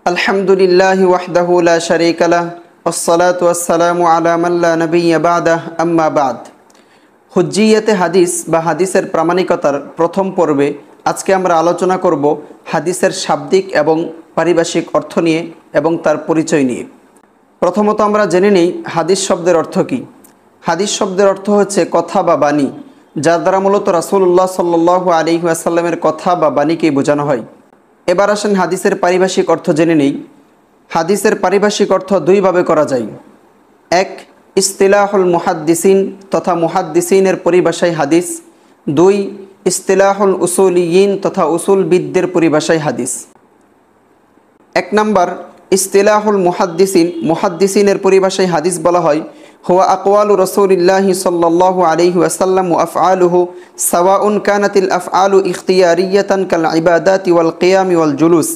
আলহামদুলিল্লাহি ওয়াহদাহু লা শারীকা লাহ ওয়াসসালাতু ওয়াসসালামু আলা মান লা নাবিয়্যা বা'দাহ আম্মা বা'দ। হুজ্জিয়াতে হাদিস বা হাদিসের প্রামাণিকতার প্রথম পর্বে আজকে আমরা আলোচনা করব হাদিসের শাব্দিক এবং পারিভাষিক অর্থ নিয়ে এবং তার পরিচয় নিয়ে। প্রথমত আমরা জেনে নিই হাদিস শব্দের অর্থ কী। হাদিস শব্দের অর্থ হচ্ছে কথা বা বাণী, যার দ্বারা মূলত রাসূলুল্লাহ সাল্লাল্লাহু আলাইহি ওয়াসাল্লামের কথা বা বাণীকেই বোঝানো হয়। এবার আসেন হাদিসের পারিভাষিক অর্থ জেনে নেই। হাদিসের পারিভাষিক অর্থ দুইভাবে করা যায়। এক, ইস্তিলাহুল মুহাদ্দিসিন তথা মুহাদ্দিসিনের পরিভাষায় হাদিস। দুই, ইস্তিলাহুল উসুলিয়িন তথা উসুলবিদদের পরিভাষায় হাদিস। এক নাম্বার, ইস্তিলাহুল মুহাদ্দিসিন, মুহাদ্দিসিনের পরিভাষায় হাদিস বলা হয় হুয়া আকওয়ালু রাসূলিল্লাহি সাল্লাল্লাহু আলাইহি ওয়াসাল্লাম ওয়া আফআলুহু সাওয়াউন কানাতিল আফআলু ইখতিয়ারিয়াতান কাল ইবাদাতি ওয়াল কিয়ামি ওয়াল জুলুস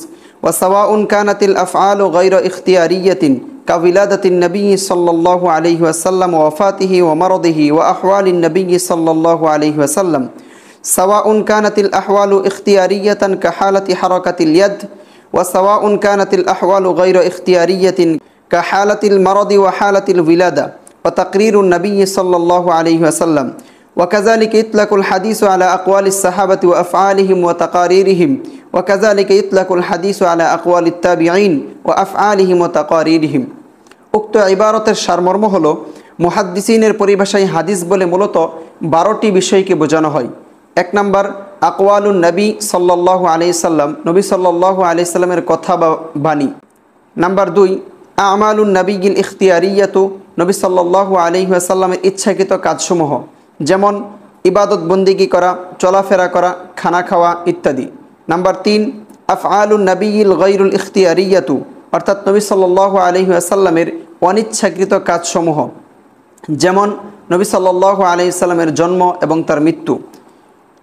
ওয়া সাওয়াউন কানাতিল আফআলু গায়রা ইখতিয়ারিয়াতিন কাবিলাদাতিন নবী সাল্লাল্লাহু আলাইহি ওয়াসাল্লাম ওয়া ওয়াফাতিহি ওয়া মারাদিহি ওয়া আহওয়ালিন নবী সাল্লাল্লাহু আলাইহি ওয়াসাল্লাম সাওয়াউন কানাতিল আহওয়ালু ইখতিয়ারিয়াতান কাহালাতি হারাকাতিল ইয়াদ ওয়া সাওয়াউন কানাতিল আহওয়ালু গায়রা ইখতিয়ারিয়াতিন কাহালাতিল মারাদি ওয়া হালাতিল উলাদা وتقرير النبي صلى الله عليه وسلم وكذلك يطلق الحديث على أقوال الصحابة وأفعالهم وتقاريرهم وكذلك يطلق الحديث على أقوال التابعين وأفعالهم وتقاريرهم। উক্ত ইবারতের সারমর্ম হলো মুহাদ্দিসিনের পরিভাষায় হাদিস বলে মূলত 12টি বিষয়কে বোঝানো হয়। এক নাম্বার, আকওয়ালুন নবী সাল্লাল্লাহু আলাইহি সাল্লাম, নবী সাল্লাল্লাহু আলাইহি সাল্লামের কথা বা বাণী। নাম্বার 2, আমালুন নবীগিল ইখতিয়ারিয়াতু, নবী সাল্লাল্লাহু আলাইহি ওয়াসাল্লামের ইচ্ছাকৃত কাজসমূহ, যেমন ইবাদত বন্দিগি করা, চলাফেরা করা, খানা খাওয়া ইত্যাদি। নাম্বার 3, আফআলুন নবীল গায়রুল ইখতিয়ারিয়াতু, অর্থাৎ নবী সাল্লাল্লাহু আলাইহি ওয়াসাল্লামের অনিচ্ছাকৃত কাজসমূহ, যেমন নবী সাল্লাল্লাহু আলাইহি ওয়াসাল্লামের জন্ম এবং তার মৃত্যু।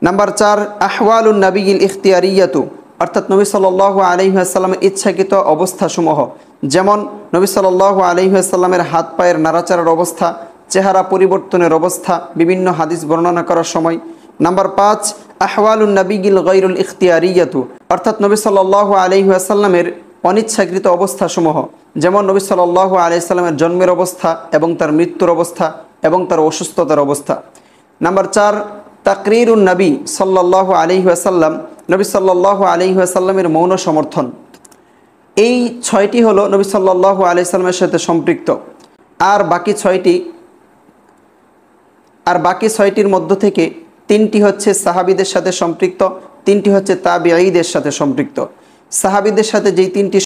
নাম্বার 4, আহওয়ালুন নবীল ইখতিয়ারিয়াতু, অর্থাৎ নবী সাল্লাল্লাহু আলাইহি ওয়াসাল্লামের ইচ্ছাকৃত অবস্থাসমূহ, যেমন নবী সাল্লাল্লাহু আলাইহি ওয়াসাল্লামের হাত পায়ের নাড়াচাড়ার অবস্থা, চেহারা পরিবর্তনের অবস্থা বিভিন্ন হাদিস বর্ণনা করার সময়। নাম্বার 5, আহওয়ালুন নবীগিল গায়রুল ইখতিয়ারিয়াতু, অর্থাৎ নবী সাল্লাল্লাহু আলাইহি ওয়াসাল্লামের অনিচ্ছাকৃত অবস্থাসমূহ, যেমন নবী সাল্লাল্লাহু আলাইহি ওয়াসাল্লামের জন্মের অবস্থা এবং তার মৃত্যুর অবস্থা এবং তার অসুস্থতার অবস্থা। নাম্বার 4, তাকরীরুন নবী সাল্লাল্লাহু আলাইহি ওয়াসাল্লাম, নবী সাল্লাল্লাহু আলাইহি ওয়াসাল্লামের মৌন সমর্থন। এই 6টি হলো নবী সাল্লাল্লাহু আলাইহি সাল্লামের সাথে সম্পৃক্ত। আর বাকি 6টির মধ্য থেকে 3টি হচ্ছে সাহাবীদের সাথে সম্পৃক্ত, 3টি হচ্ছে তাবিঈদের সাথে সম্পৃক্ত। সাহাবীদের সাথে যেই 3টি